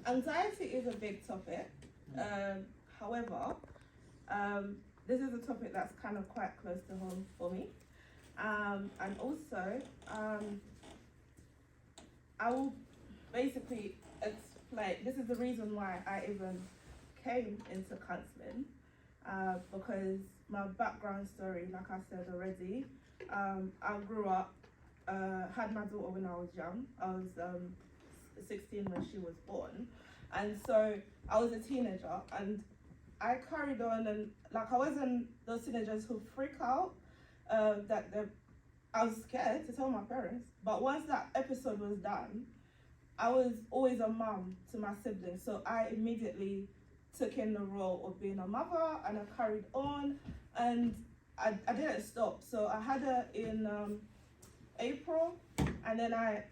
Anxiety is a big topic. However, this is a topic that's kind of quite close to home for me. And also, I will basically explain, this is the reason why I even came into counselling, because my background story, like I said already, I grew up, had my daughter when I was young. I was 16 when she was born, and so I was a teenager, and I carried on, and like I wasn't those teenagers who freak out, I was scared to tell my parents, but once that episode was done, I was always a mum to my siblings, so I immediately took in the role of being a mother, and I carried on, and I didn't stop. So I had her in April, and then I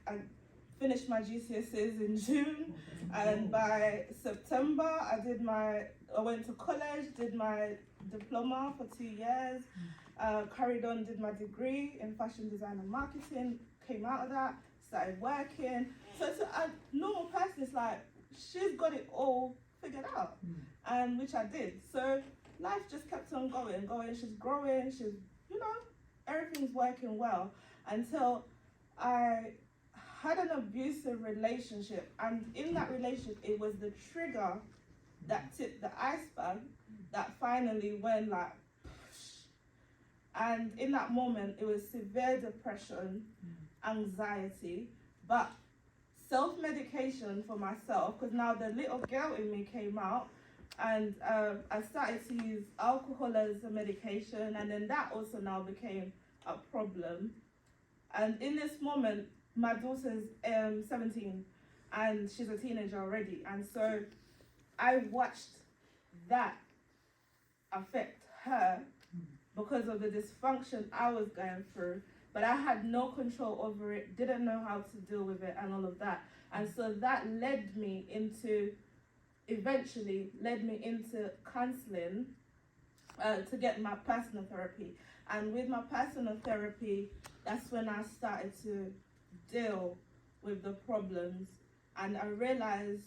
finished my GCSEs in June, and by September I went to college, did my diploma for 2 years, carried on, did my degree in fashion design and marketing, came out of that, started working. So to a normal person, it's like, she's got it all figured out, and which I did. So life just kept on going, she's growing, everything's working well, until I had an abusive relationship, and in that relationship, it was the trigger that tipped the iceberg that finally went like, and in that moment, it was severe depression, anxiety, but self-medication for myself, because now the little girl in me came out, and I started to use alcohol as a medication, and then that also now became a problem. And in this moment, my daughter's 17, and she's a teenager already, and so I watched that affect her because of the dysfunction I was going through, but I had no control over it, didn't know how to deal with it, and all of that. And so that eventually led me into counselling, to get my personal therapy. And with my personal therapy, that's when I started to deal with the problems, and I realized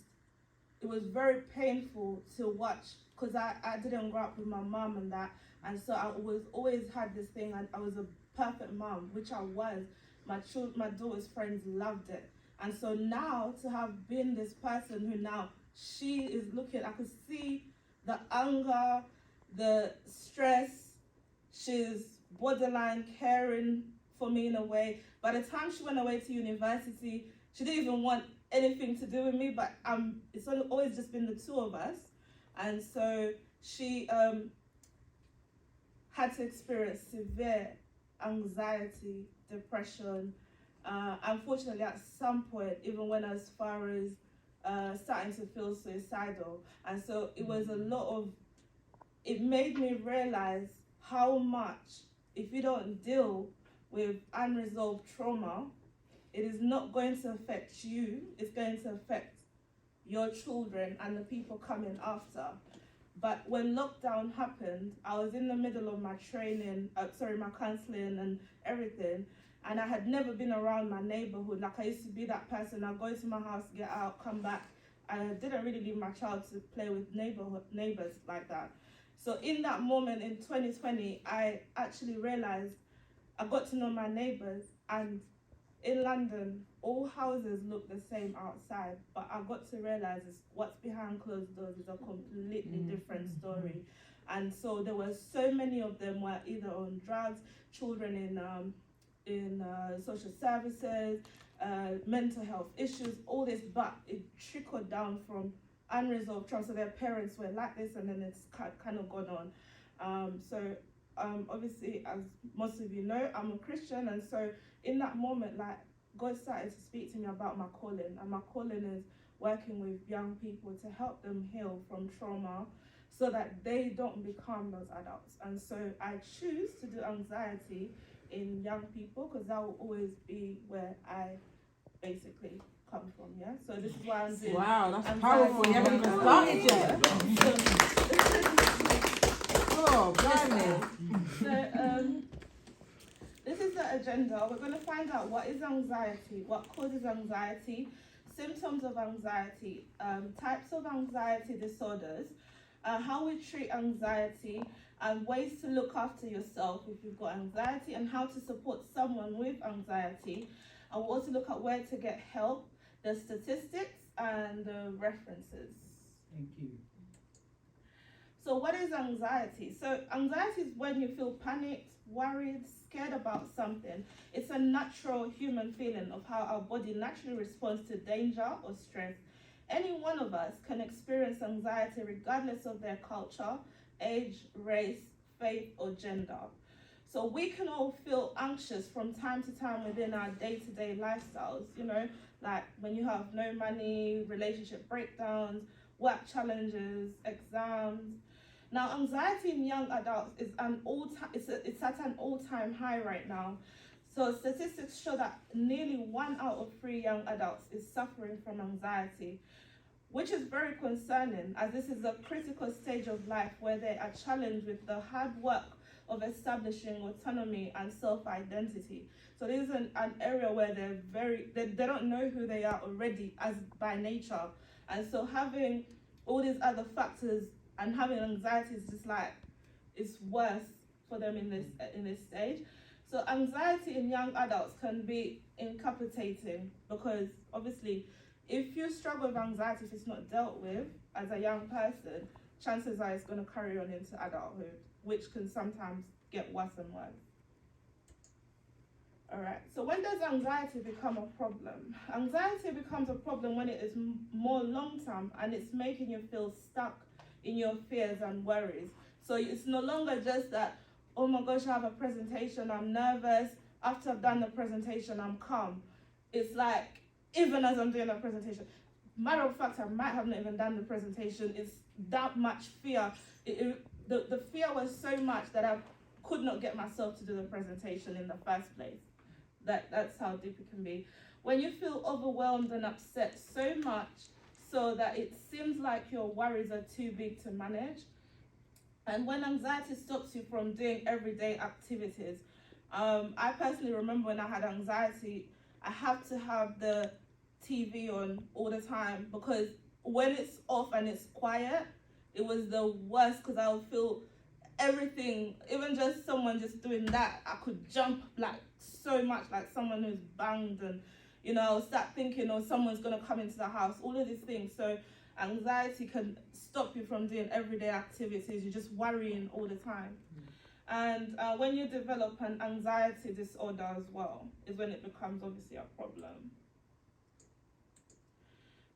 it was very painful to watch, because I didn't grow up with my mom and that, and so I always had this thing, and I was a perfect mom, which I was. My daughter's friends loved it, and so now to have been this person who now she is looking, I could see the anger, the stress, she's borderline caring for me in a way. By the time she went away to university, she didn't even want anything to do with me, but it's always just been the two of us. And so she had to experience severe anxiety, depression. Unfortunately, at some point, even went as far as starting to feel suicidal. And so it was it made me realize how much, if you don't deal with unresolved trauma, it is not going to affect you, it's going to affect your children and the people coming after. But when lockdown happened, I was in the middle of my training, my counselling and everything, and I had never been around my neighbourhood. Like, I used to be that person, I'd go to my house, get out, come back, and I didn't really leave my child to play with neighbours like that. So in that moment in 2020, I actually realised I got to know my neighbours, and in London, all houses look the same outside, but I got to realise what's behind closed doors is a completely different story. And so there were so many of them were either on drugs, children in social services, mental health issues, all this, but it trickled down from unresolved trauma. So their parents were like this, and then it's kind of gone on. Obviously, as most of you know, I'm a Christian, and so in that moment, like, God started to speak to me about my calling, and my calling is working with young people to help them heal from trauma so that they don't become those adults. And so I choose to do anxiety in young people because that will always be where I basically come from, yeah? So this is why I'm doing. Wow, that's powerful. You haven't even started yet. Oh, blimey. So, this is the agenda. We're going to find out what is anxiety, what causes anxiety. symptoms of anxiety, types of anxiety disorders, how we treat anxiety, and ways to look after yourself if you've got anxiety, and how to support someone with anxiety. And we'll also look at where to get help, the statistics, and the references. Thank you. So what is anxiety? So anxiety is when you feel panicked, worried, scared about something. It's a natural human feeling of how our body naturally responds to danger or stress. Any one of us can experience anxiety regardless of their culture, age, race, faith, or gender. So we can all feel anxious from time to time within our day-to-day lifestyles, you know, like when you have no money, relationship breakdowns, work challenges, exams. Now, anxiety in young adults is it's at an all-time high right now. So statistics show that nearly 1 out of 3 young adults is suffering from anxiety, which is very concerning, as this is a critical stage of life where they are challenged with the hard work of establishing autonomy and self-identity. So this is an area where they don't know who they are already as by nature. And so having all these other factors and having anxiety is just like, it's worse for them in this stage. So anxiety in young adults can be incapacitating, because obviously if you struggle with anxiety, if it's not dealt with as a young person, chances are it's going to carry on into adulthood, which can sometimes get worse and worse. All right, so when does anxiety become a problem? Anxiety becomes a problem when it is more long-term and it's making you feel stuck in your fears and worries. So it's no longer just that, oh my gosh, I have a presentation, I'm nervous. After I've done the presentation, I'm calm. It's like, even as I'm doing the presentation, matter of fact, I might have not even done the presentation. It's that much fear. The fear was so much that I could not get myself to do the presentation in the first place. That's how deep it can be. When you feel overwhelmed and upset so much so that it seems like your worries are too big to manage. And when anxiety stops you from doing everyday activities. I personally remember when I had anxiety, I have to have the TV on all the time, because when it's off and it's quiet, it was the worst, because I would feel everything, even just someone just doing that, I could jump like so much, like someone who's banged, and you know, I'll start thinking, oh, someone's gonna come into the house, all of these things. So anxiety can stop you from doing everyday activities. You're just worrying all the time. And when you develop an anxiety disorder as well, is when it becomes obviously a problem.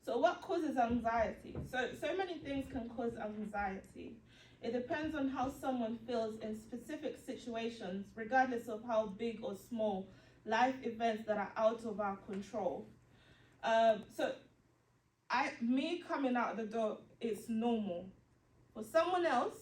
So what causes anxiety? So many things can cause anxiety. It depends on how someone feels in specific situations, regardless of how big or small life events that are out of our control. Me coming out the door, it's normal. For someone else,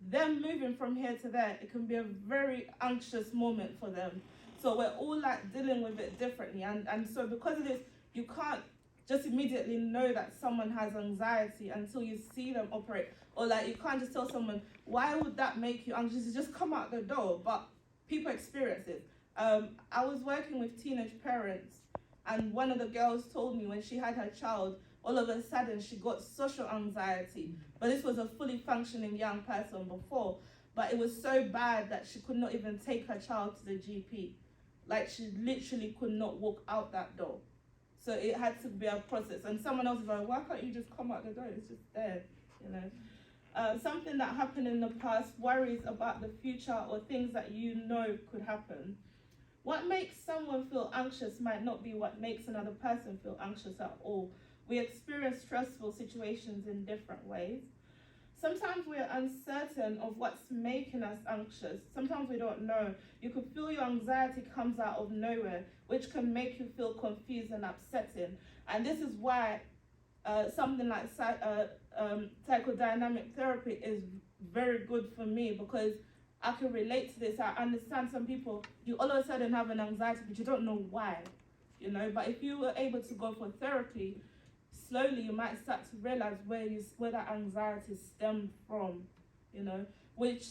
them moving from here to there, it can be a very anxious moment for them. So we're all like dealing with it differently. And so because of this, you can't just immediately know that someone has anxiety until you see them operate. Or like, you can't just tell someone, why would that make you anxious? You just come out the door, but people experience it. I was working with teenage parents, and one of the girls told me when she had her child, all of a sudden she got social anxiety. But this was a fully functioning young person before. But it was so bad that she could not even take her child to the GP. Like, she literally could not walk out that door. So it had to be a process. And someone else was like, why can't you just come out the door? It's just there, you know. Something that happened in the past, worries about the future, or things that you know could happen. What makes someone feel anxious might not be what makes another person feel anxious at all. We experience stressful situations in different ways. Sometimes we're uncertain of what's making us anxious. Sometimes we don't know. You can feel your anxiety comes out of nowhere, which can make you feel confused and upsetting. And this is why something like psychodynamic therapy is very good for me, because I can relate to this. I understand some people, you all of a sudden have an anxiety, but you don't know why, you know. But if you were able to go for therapy, slowly you might start to realize where that anxiety stemmed from, you know, which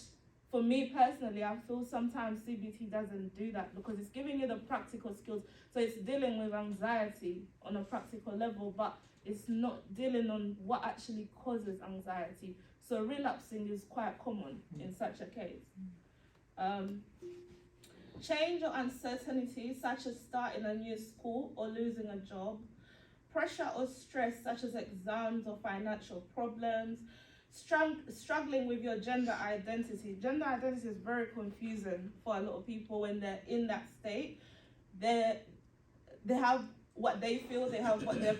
for me personally, I feel sometimes CBT doesn't do that because it's giving you the practical skills. So it's dealing with anxiety on a practical level, but it's not dealing on what actually causes anxiety. So relapsing is quite common in such a case. Change or uncertainty, such as starting a new school or losing a job. Pressure or stress, such as exams or financial problems. Struggling with your gender identity. Gender identity is very confusing for a lot of people when they're in that state. They have what they feel, they have what their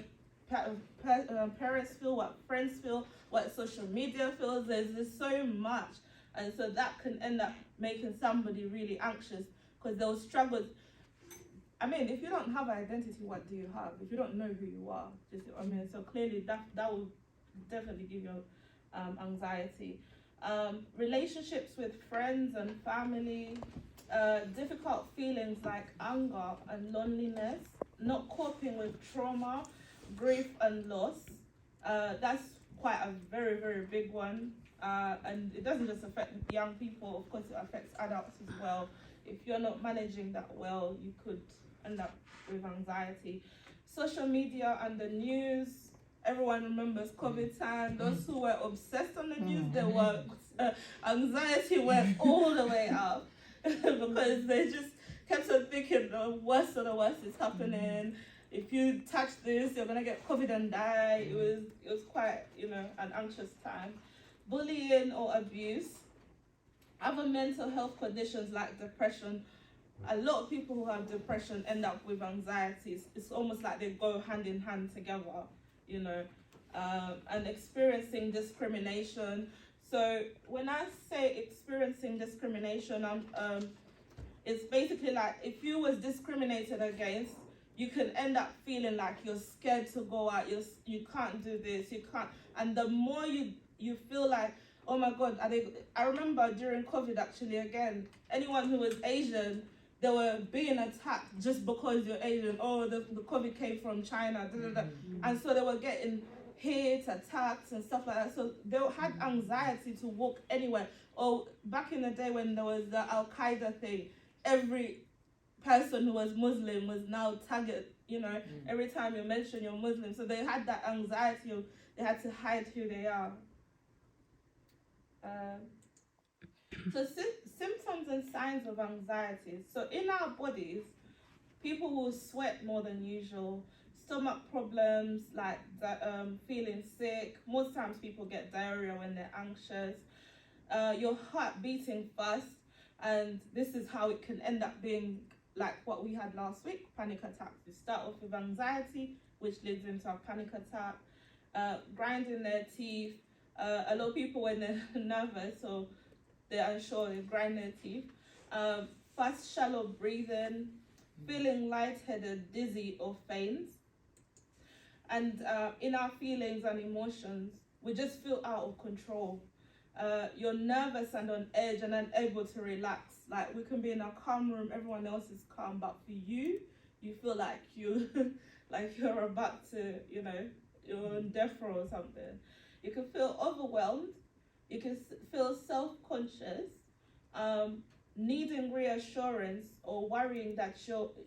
parents feel, what friends feel, what social media feels. There's so much, and so that can end up making somebody really anxious because they'll struggle. I mean, if you don't have identity, what do you have? If you don't know who you are, just, I mean, so clearly that will definitely give you anxiety. Relationships with friends and family, difficult feelings like anger and loneliness, not coping with trauma, grief and loss. That's quite a very, very big one. And it doesn't just affect young people, of course it affects adults as well. If you're not managing that well, you could end up with anxiety. Social media and the news, everyone remembers COVID time. Those who were obsessed on the news, their anxiety went all the way up because they just kept on thinking the worst of the worst is happening. If you touch this, you're gonna get COVID and die. It was quite, an anxious time. Bullying or abuse. Other mental health conditions like depression. A lot of people who have depression end up with anxiety. It's almost like they go hand in hand together, and experiencing discrimination. So when I say experiencing discrimination, it's basically like if you was discriminated against, you can end up feeling like you're scared to go out, you can't do this, you can't. And the more you feel like, oh my God, I remember during COVID actually, again, anyone who was Asian, they were being attacked just because you're Asian. Oh, the COVID came from China, and so they were getting hit, attacks and stuff like that. So they had anxiety to walk anywhere. Or back in the day when there was the Al Qaeda thing, every person who was Muslim was now targeted, every time you mention you're Muslim. So they had that anxiety of they had to hide who they are. So symptoms and signs of anxiety. So in our bodies, people will sweat more than usual, stomach problems like feeling sick. Most times people get diarrhea when they're anxious. Your heart beating fast, and this is how it can end up being like what we had last week, panic attacks. You start off with anxiety, which leads into a panic attack. Grinding their teeth. A lot of people, when they're nervous or they're unsure, they grind their teeth. Fast, shallow breathing, feeling lightheaded, dizzy, or faint. And in our feelings and emotions, we just feel out of control. You're nervous and on edge and unable to relax. Like we can be in a calm room, everyone else is calm, but for you, you feel like you're about to, you're on death row or something. You can feel overwhelmed. You can feel self-conscious, needing reassurance or worrying that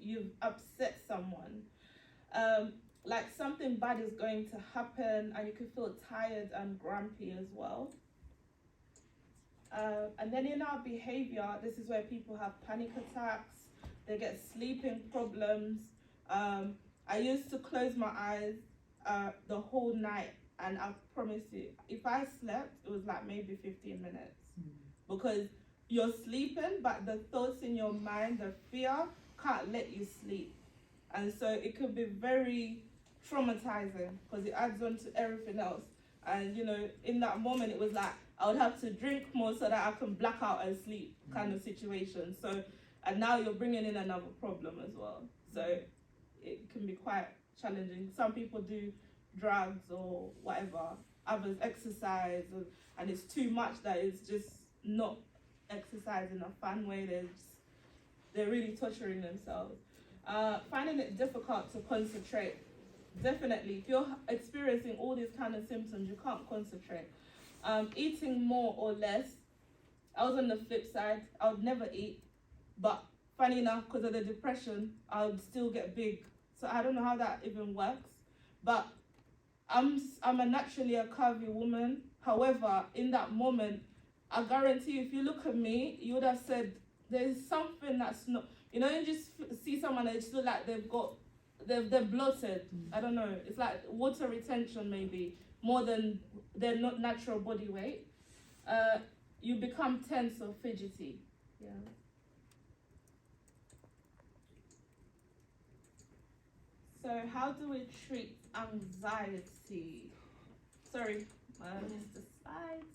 you've upset someone. Like something bad is going to happen, and you can feel tired and grumpy as well. And then in our behavior, this is where people have panic attacks, they get sleeping problems. I used to close my eyes the whole night, and I promise you, if I slept, it was like maybe 15 minutes. Because you're sleeping, but the thoughts in your mind, the fear, can't let you sleep. And so it could be very traumatizing because it adds on to everything else. And in that moment, it was like I would have to drink more so that I can black out and sleep kind of situation. So, and now you're bringing in another problem as well. So it can be quite challenging. Some people do drugs or whatever, others exercise, and it's too much that it's just not exercise in a fun way. They're really torturing themselves. Finding it difficult to concentrate. Definitely, if you're experiencing all these kind of symptoms, you can't concentrate. Eating more or less, I was on the flip side. I would never eat, but funny enough, because of the depression, I would still get big. So I don't know how that even works, but I'm a naturally a curvy woman. However, in that moment, I guarantee you, if you look at me, you would have said there's something that's not. You know, you just see someone that just look like they're bloated. I don't know. It's like water retention maybe more than their not natural body weight. You become tense or fidgety. Yeah. So how do we treat anxiety? Sorry, I missed the slide.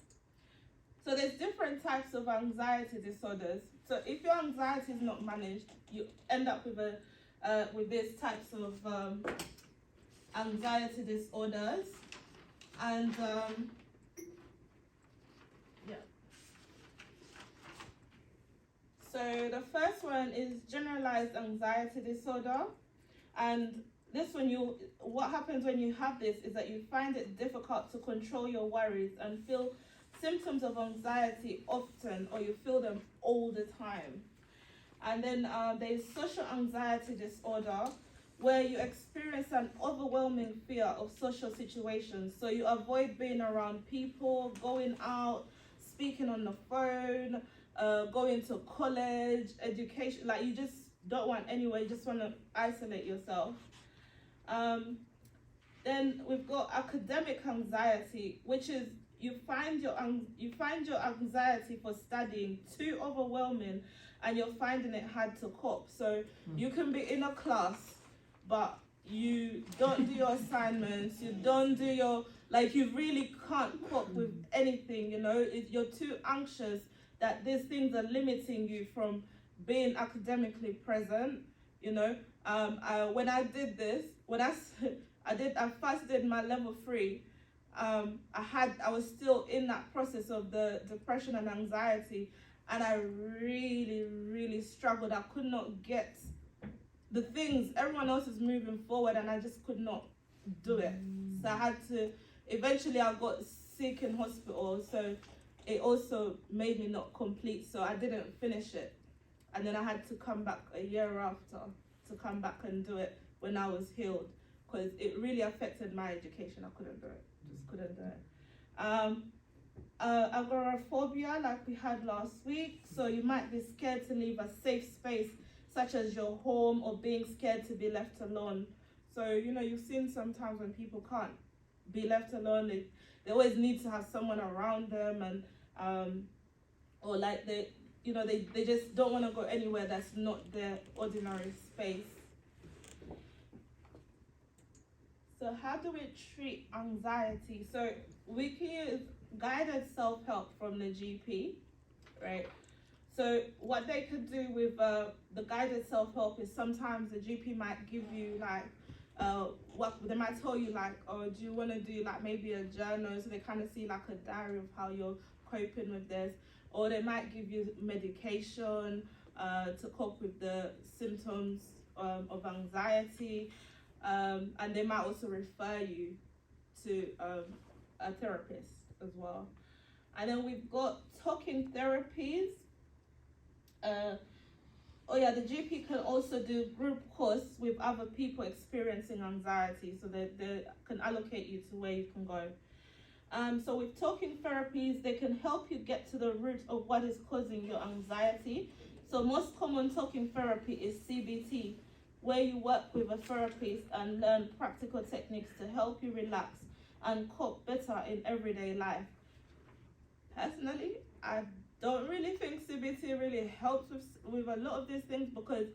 So there's different types of anxiety disorders. So if your anxiety is not managed, you end up with these types of anxiety disorders. And yeah. So the first one is generalized anxiety disorder, and this one, what happens when you have this is that you find it difficult to control your worries and feel symptoms of anxiety often, or you feel them all the time. And then there's social anxiety disorder, where you experience an overwhelming fear of social situations. So you avoid being around people, going out, speaking on the phone, going to college, education. Like you just don't want anywhere. You just want to isolate yourself. Then we've got academic anxiety, which is you find your anxiety for studying too overwhelming, and you're finding it hard to cope. So you can be in a class, but you don't do your assignments, you don't do your, like you really can't cope with anything, you know, you're too anxious that these things are limiting you from being academically present, you know. When I did this, I first did my level 3, I was still in that process of the depression and anxiety, and I really struggled. I could not get the things, everyone else is moving forward and I just could not do it. So I had to, eventually I got sick in hospital, so it also made me not complete, so I didn't finish it. And then I had to come back a year after to come back and do it when I was healed, because it really affected my education. I couldn't do it, just couldn't do it. Agoraphobia, like we had last week, so you might be scared to leave a safe space such as your home, or being scared to be left alone. So, you know, you've seen sometimes when people can't be left alone, they always need to have someone around them, and or like they just don't want to go anywhere that's not their ordinary space. So how do we treat anxiety? So we can use guided self-help from the GP, right? So what they could do with the guided self-help is sometimes the GP might give you like, what they might tell you like, oh, do you want to do like maybe a journal, so they kind of see like a diary of how you're coping with this, or they might give you medication to cope with the symptoms of anxiety, and they might also refer you to a therapist as well. And then we've got talking therapies. The GP can also do group course with other people experiencing anxiety, so that they can allocate you to where you can go. So with talking therapies, they can help you get to the root of what is causing your anxiety. So most common talking therapy is CBT, where you work with a therapist and learn practical techniques to help you relax and cope better in everyday life. Personally, I don't really think CBT really helps with a lot of these things, because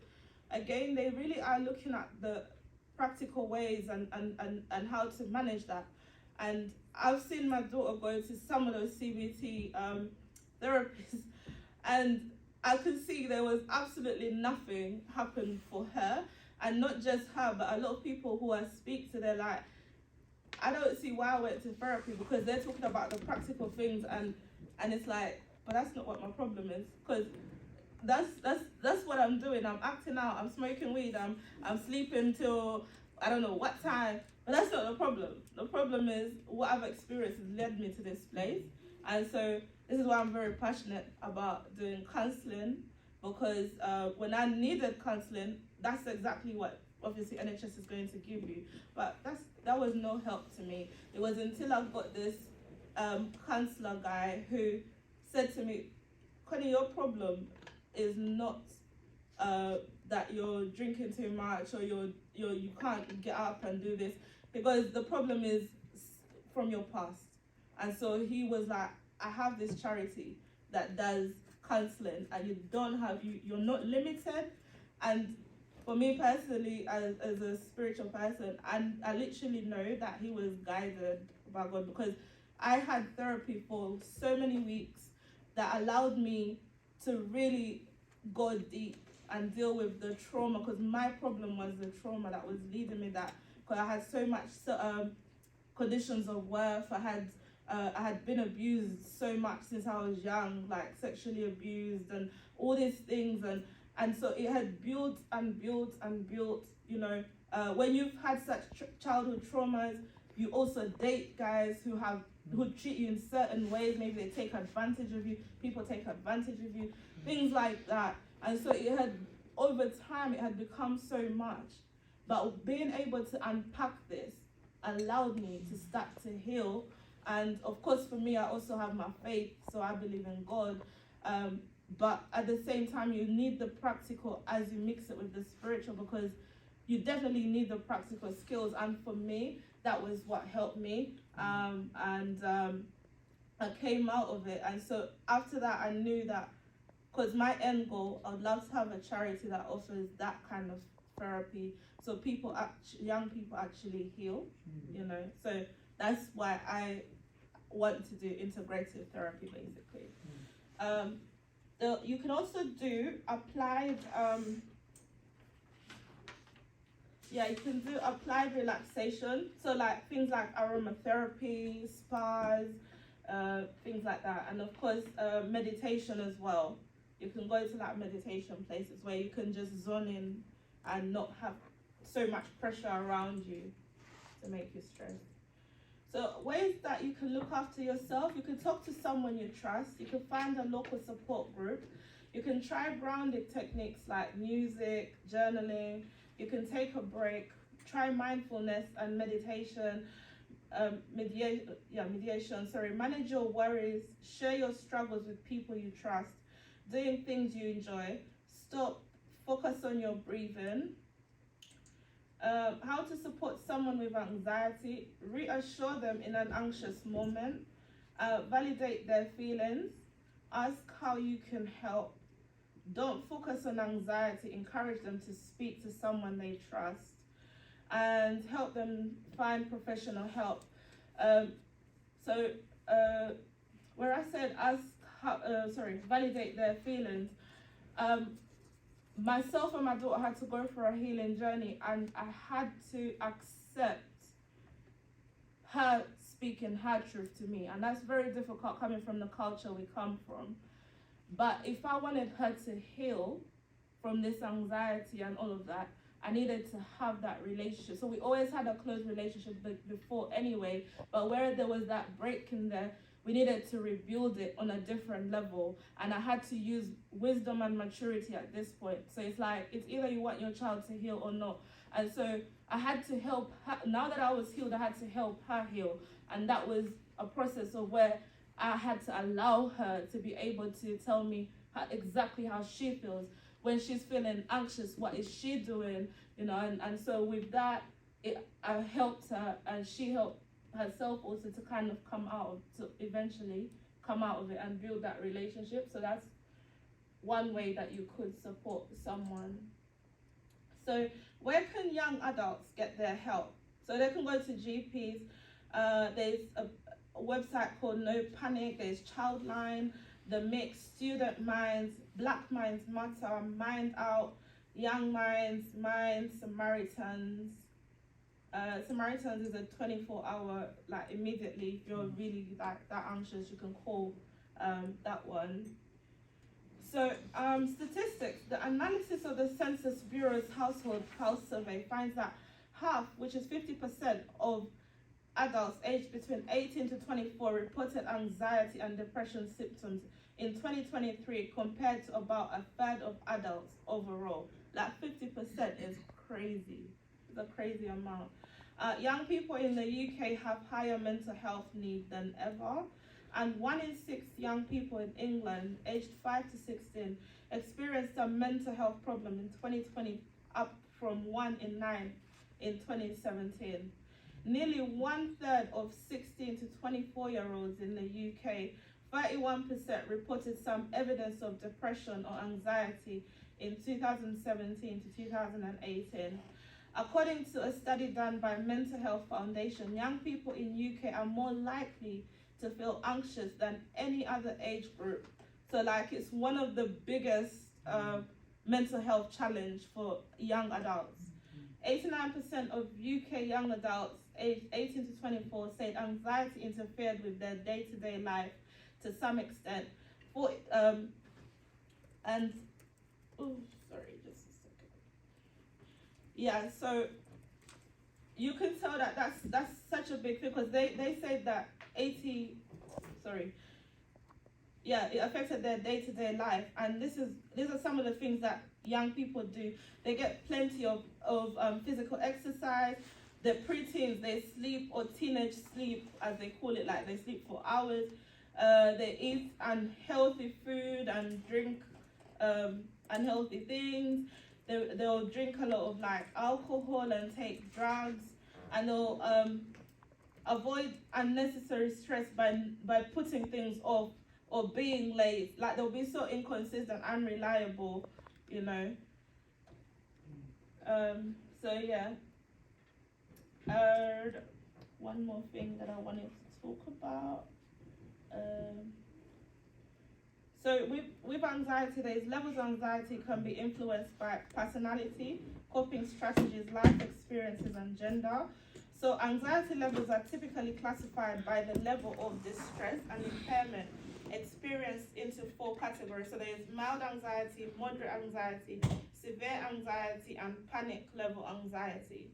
again, they really are looking at the practical ways and how to manage that. And I've seen my daughter go to some of those CBT therapists, and I could see there was absolutely nothing happened for her, and not just her, but a lot of people who I speak to, they're like, I don't see why I went to therapy, because they're talking about the practical things, and it's like, but that's not what my problem is, because that's what I'm doing. I'm acting out, I'm smoking weed, I'm sleeping till I don't know what time, but that's not the problem. The problem is what I've experienced has led me to this place. And so this is why I'm very passionate about doing counselling, because when I needed counselling, that's exactly what obviously NHS is going to give you. But that was no help to me. It was until I got this counsellor guy who said to me, Connie, your problem is not that you're drinking too much, or you can't get up and do this, because the problem is from your past. And so he was like, I have this charity that does counselling, and you're not limited. And for me personally, as a spiritual person, and I literally know that he was guided by God, because I had therapy for so many weeks that allowed me to really go deep and deal with the trauma, because my problem was the trauma that was leading me that, because I had so much conditions of worth. I had been abused so much since I was young, like sexually abused and all these things, and so it had built and built and built. You know, when you've had such childhood traumas, you also date guys who treat you in certain ways. Maybe they take advantage of you. People take advantage of you, things like that. And so it had, over time, it had become so much. But being able to unpack this allowed me to start to heal. And of course, for me, I also have my faith, so I believe in God. But at the same time, you need the practical as you mix it with the spiritual, because you definitely need the practical skills. And for me, that was what helped me. I came out of it. And so after that, I knew that, because my end goal, I'd love to have a charity that offers that kind of therapy, so young people actually heal, you know. So that's why I want to do integrative therapy, basically. You can also do applied, you can do applied relaxation. So like things like aromatherapy, spas, things like that. And of course, meditation as well. You can go to like meditation places where you can just zone in and not have so much pressure around you to make you stressed. So ways that you can look after yourself: you can talk to someone you trust, you can find a local support group, you can try grounding techniques like music, journaling, you can take a break, try mindfulness and meditation, manage your worries, share your struggles with people you trust, doing things you enjoy, focus on your breathing. How to support someone with anxiety: reassure them in an anxious moment, validate their feelings, ask how you can help, don't focus on anxiety, encourage them to speak to someone they trust, and help them find professional help. Where I said validate their feelings, myself and my daughter had to go through a healing journey, and I had to accept her speaking her truth to me, and that's very difficult coming from the culture we come from. But if I wanted her to heal from this anxiety and all of that, I needed to have that relationship. So we always had a close relationship before anyway, but where there was that break in there, we needed to rebuild it on a different level. And I had to use wisdom and maturity at this point. So it's like, it's either you want your child to heal or not. And so I had to help her. Now that I was healed, I had to help her heal. And that was a process of where I had to allow her to be able to tell me exactly how she feels. When she's feeling anxious, what is she doing? You know, and so with that, I helped her, and she helped herself also to kind of eventually come out of it and build that relationship. So that's one way that you could support someone. So where can young adults get their help? So they can go to GPs. There's a website called No Panic, there's Childline, The Mix, Student Minds, Black Minds Matter, Mind Out, Young Minds, Samaritans. Samaritans is a 24-hour, like immediately, if you're really like that anxious, you can call that one. So statistics: the analysis of the Census Bureau's Household Health Survey finds that half, which is 50% of adults aged between 18 to 24 reported anxiety and depression symptoms in 2023 compared to about a third of adults overall. Like 50% is crazy. It's a crazy amount. Young people in the UK have higher mental health needs than ever, and 1 in 6 young people in England aged 5 to 16 experienced a mental health problem in 2020, up from 1 in 9 in 2017. Nearly 1/3 of 16 to 24-year-olds in the UK, 31% reported some evidence of depression or anxiety in 2017 to 2018. According to a study done by Mental Health Foundation, young people in UK are more likely to feel anxious than any other age group. So like it's one of the biggest mental health challenge for young adults. 89% of UK young adults aged 18 to 24 said anxiety interfered with their day-to-day life to some extent. So you can tell that that's such a big thing, because they said that it affected their day-to-day life, and these are some of the things that young people do. They get plenty of physical exercise. The preteens, they sleep, or teenage sleep as they call it, like they sleep for hours. They eat unhealthy food and drink unhealthy things. They'll drink a lot of like alcohol and take drugs, and they'll avoid unnecessary stress by putting things off or being late. Like they'll be so inconsistent, unreliable, you know. One more thing that I wanted to talk about. So with anxiety, there's levels of anxiety can be influenced by personality, coping strategies, life experiences, and gender. So anxiety levels are typically classified by the level of distress and impairment experienced into 4 categories. So there's mild anxiety, moderate anxiety, severe anxiety, and panic level anxiety.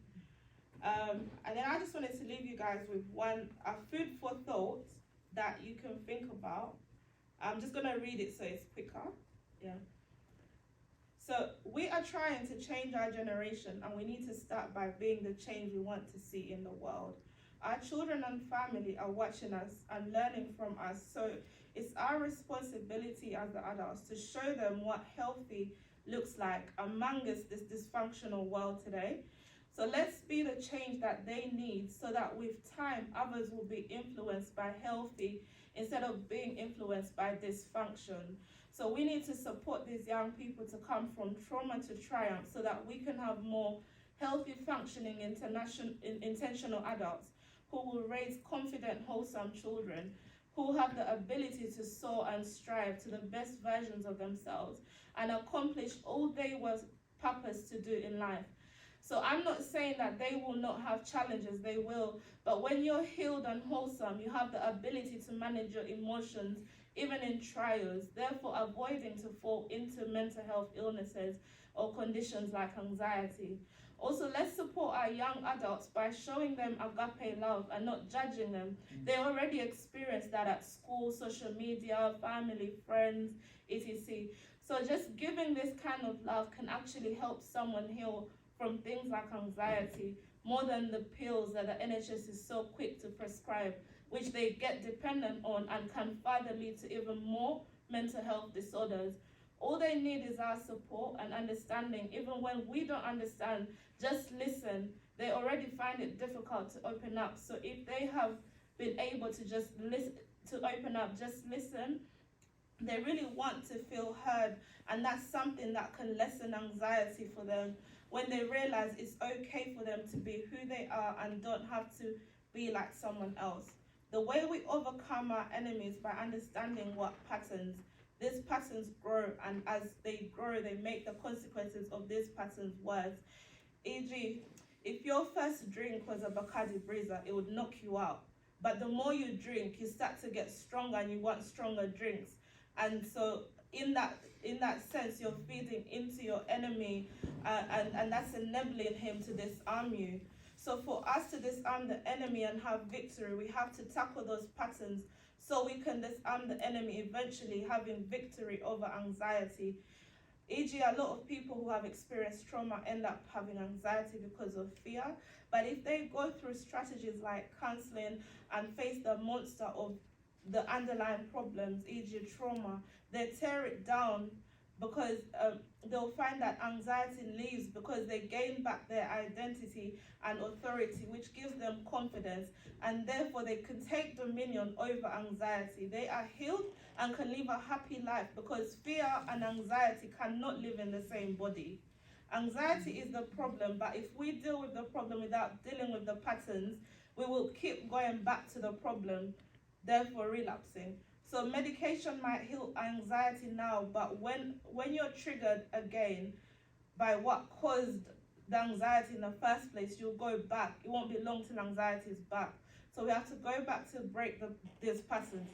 And then I just wanted to leave you guys with a food for thought that you can think about. I'm just gonna read it so it's quicker. So we are trying to change our generation, and we need to start by being the change we want to see in the world. Our children and family are watching us and learning from us, so it's our responsibility as the adults to show them what healthy looks like among this dysfunctional world today. So let's be the change that they need, so that with time, others will be influenced by healthy instead of being influenced by dysfunction. So we need to support these young people to come from trauma to triumph, so that we can have more healthy, functioning, intentional adults who will raise confident, wholesome children who have the ability to soar and strive to the best versions of themselves and accomplish all they were purposed to do in life. So I'm not saying that they will not have challenges, they will, but when you're healed and wholesome, you have the ability to manage your emotions, even in trials, therefore avoiding to fall into mental health illnesses or conditions like anxiety. Also, let's support our young adults by showing them agape love and not judging them. They already experienced that at school, social media, family, friends, etc. So just giving this kind of love can actually help someone heal from things like anxiety, more than the pills that the NHS is so quick to prescribe, which they get dependent on and can further lead to even more mental health disorders. All they need is our support and understanding. Even when we don't understand, just listen. They already find it difficult to open up. So if they have been able to just listen, to open up, just listen, they really want to feel heard, and that's something that can lessen anxiety for them when they realize it's okay for them to be who they are and don't have to be like someone else. The way we overcome our enemies by understanding what these patterns grow, and as they grow, they make the consequences of these patterns worse. E.g., if your first drink was a Bacardi Breezer, it would knock you out. But the more you drink, you start to get stronger and you want stronger drinks. And so in that sense, you're feeding into your enemy, and that's enabling him to disarm you. So for us to disarm the enemy and have victory, we have to tackle those patterns so we can disarm the enemy, eventually having victory over anxiety. E.g., a lot of people who have experienced trauma end up having anxiety because of fear. But if they go through strategies like counseling and face the monster of the underlying problems, e.g., trauma, they tear it down, because they'll find that anxiety leaves because they gain back their identity and authority, which gives them confidence, and therefore they can take dominion over anxiety. They are healed and can live a happy life, because fear and anxiety cannot live in the same body. Anxiety is the problem, but if we deal with the problem without dealing with the patterns, we will keep going back to the problem, therefore relapsing. So medication might heal anxiety now, but when you're triggered again by what caused the anxiety in the first place, you'll go back. It won't be long till anxiety is back. So we have to go back to break these patterns.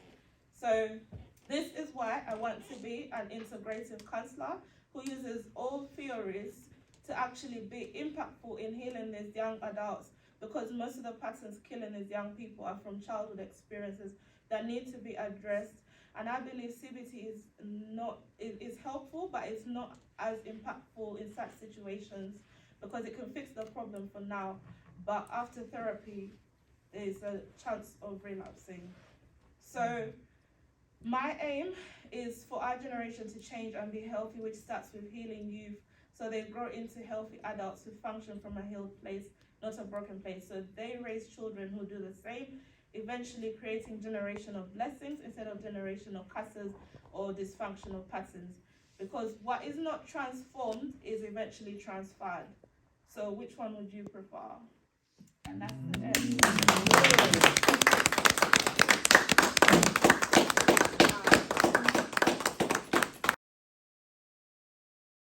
So this is why I want to be an integrative counselor who uses all theories to actually be impactful in healing these young adults, because most of the patterns killing these young people are from childhood experiences that need to be addressed. And I believe CBT is helpful, but it's not as impactful in such situations, because it can fix the problem for now, but after therapy there's a chance of relapsing. So my aim is for our generation to change and be healthy, which starts with healing youth, so they grow into healthy adults who function from a healed place, not a broken place. So they raise children who do the same, eventually creating generational blessings instead of generational curses or dysfunctional patterns. Because what is not transformed is eventually transferred. So which one would you prefer? And that's the end.